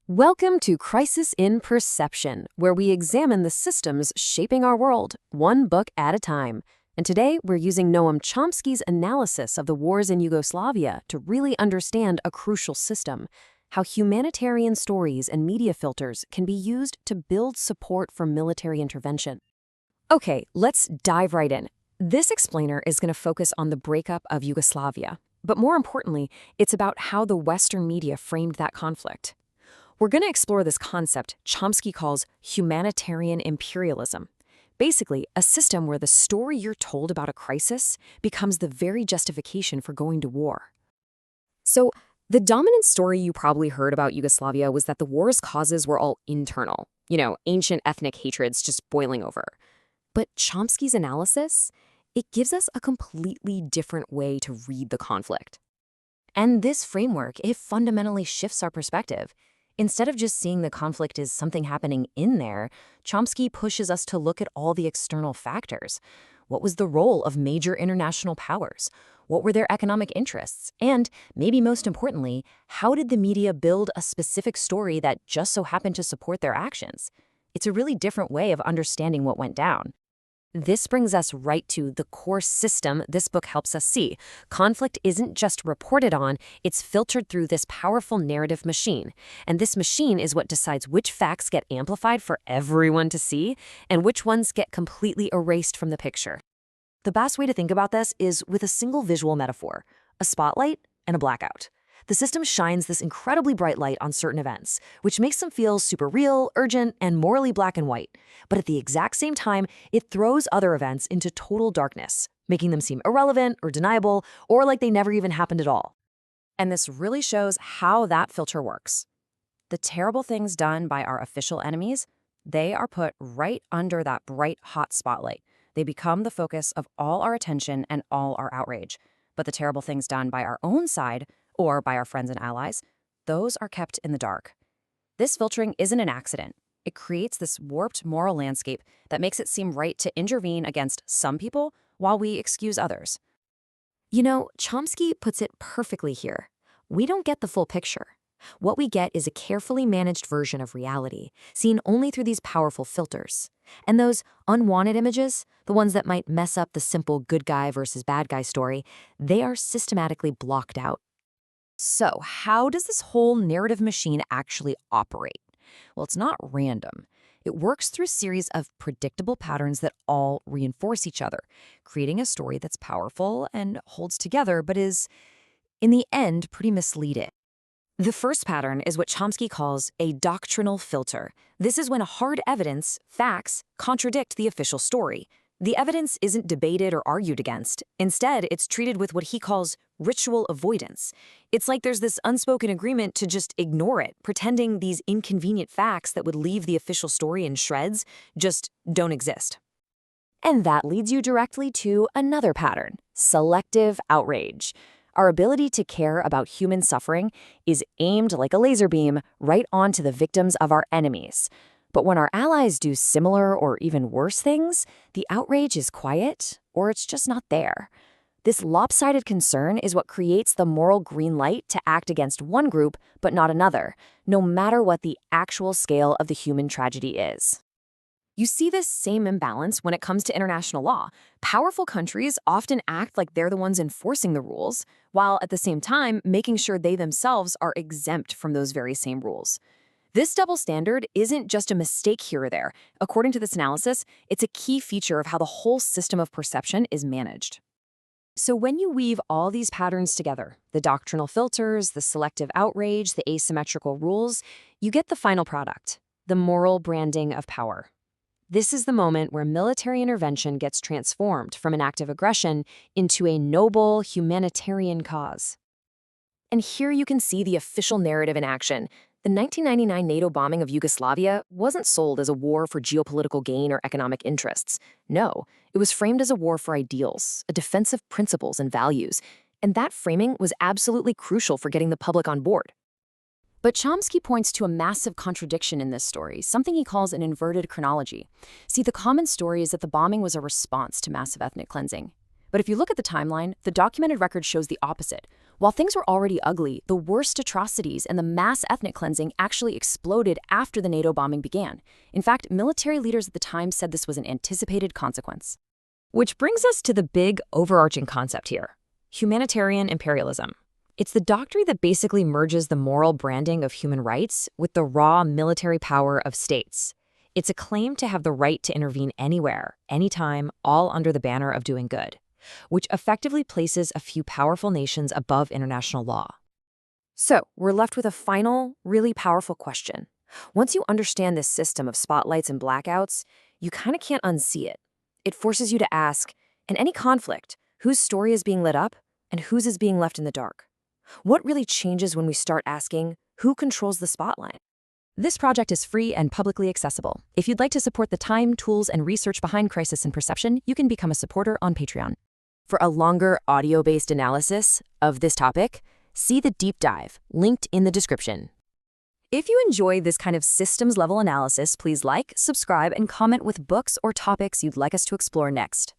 Welcome to Crisis in Perception, where we examine the systems shaping our world, one book at a time. And today, we're using Noam Chomsky's analysis of the wars in Yugoslavia to really understand a crucial system: how humanitarian stories and media filters can be used to build support for military intervention. Okay, let's dive right in. This explainer is going to focus on the breakup of Yugoslavia, but more importantly, it's about how the Western media framed that conflict. We're going to explore this concept Chomsky calls humanitarian imperialism. Basically, a system where the story you're told about a crisis becomes the very justification for going to war. So, the dominant story you probably heard about Yugoslavia was that the war's causes were all internal. Ancient ethnic hatreds just boiling over. But Chomsky's analysis, it gives us a completely different way to read the conflict. And this framework, it fundamentally shifts our perspective. Instead of just seeing the conflict as something happening in there, Chomsky pushes us to look at all the external factors. What was the role of major international powers? What were their economic interests? And, maybe most importantly, how did the media build a specific story that just so happened to support their actions? It's a really different way of understanding what went down. This brings us right to the core system this book helps us see. Conflict isn't just reported on, it's filtered through this powerful narrative machine. And this machine is what decides which facts get amplified for everyone to see and which ones get completely erased from the picture. The best way to think about this is with a single visual metaphor: a spotlight and a blackout. The system shines this incredibly bright light on certain events, which makes them feel super real, urgent, and morally black and white. But at the exact same time, it throws other events into total darkness, making them seem irrelevant or deniable, or like they never even happened at all. And this really shows how that filter works. The terrible things done by our official enemies, they are put right under that bright, hot spotlight. They become the focus of all our attention and all our outrage. But the terrible things done by our own side, or by our friends and allies, those are kept in the dark. This filtering isn't an accident. It creates this warped moral landscape that makes it seem right to intervene against some people while we excuse others. Chomsky puts it perfectly here. We don't get the full picture. What we get is a carefully managed version of reality, seen only through these powerful filters. And those unwanted images, the ones that might mess up the simple good guy versus bad guy story, they are systematically blocked out. So, how does this whole narrative machine actually operate? Well, it's not random. It works through a series of predictable patterns that all reinforce each other, creating a story that's powerful and holds together, but is, in the end, pretty misleading. The first pattern is what Chomsky calls a doctrinal filter. This is when hard evidence, facts, contradict the official story. The evidence isn't debated or argued against. Instead, it's treated with what he calls ritual avoidance. It's like there's this unspoken agreement to just ignore it, pretending these inconvenient facts that would leave the official story in shreds just don't exist. And that leads you directly to another pattern: selective outrage. Our ability to care about human suffering is aimed like a laser beam right onto the victims of our enemies. But when our allies do similar or even worse things, the outrage is quiet, or it's just not there. This lopsided concern is what creates the moral green light to act against one group but not another, no matter what the actual scale of the human tragedy is. You see this same imbalance when it comes to international law. Powerful countries often act like they're the ones enforcing the rules, while at the same time making sure they themselves are exempt from those very same rules. This double standard isn't just a mistake here or there. According to this analysis, it's a key feature of how the whole system of perception is managed. So when you weave all these patterns together, the doctrinal filters, the selective outrage, the asymmetrical rules, you get the final product: the moral branding of power. This is the moment where military intervention gets transformed from an act of aggression into a noble humanitarian cause. And here you can see the official narrative in action. The 1999 NATO bombing of Yugoslavia wasn't sold as a war for geopolitical gain or economic interests. No, it was framed as a war for ideals, a defense of principles and values. And that framing was absolutely crucial for getting the public on board. But Chomsky points to a massive contradiction in this story, something he calls an inverted chronology. See, the common story is that the bombing was a response to massive ethnic cleansing. But if you look at the timeline, the documented record shows the opposite. While things were already ugly, the worst atrocities and the mass ethnic cleansing actually exploded after the NATO bombing began. In fact, military leaders at the time said this was an anticipated consequence. Which brings us to the big overarching concept here: humanitarian imperialism. It's the doctrine that basically merges the moral branding of human rights with the raw military power of states. It's a claim to have the right to intervene anywhere, anytime, all under the banner of doing good, which effectively places a few powerful nations above international law. So, we're left with a final, really powerful question. Once you understand this system of spotlights and blackouts, you kind of can't unsee it. It forces you to ask, in any conflict, whose story is being lit up and whose is being left in the dark? What really changes when we start asking, who controls the spotlight? This project is free and publicly accessible. If you'd like to support the time, tools, and research behind Crisis in Perception, you can become a supporter on Patreon. For a longer audio-based analysis of this topic, see the deep dive linked in the description. If you enjoy this kind of systems-level analysis, please like, subscribe, and comment with books or topics you'd like us to explore next.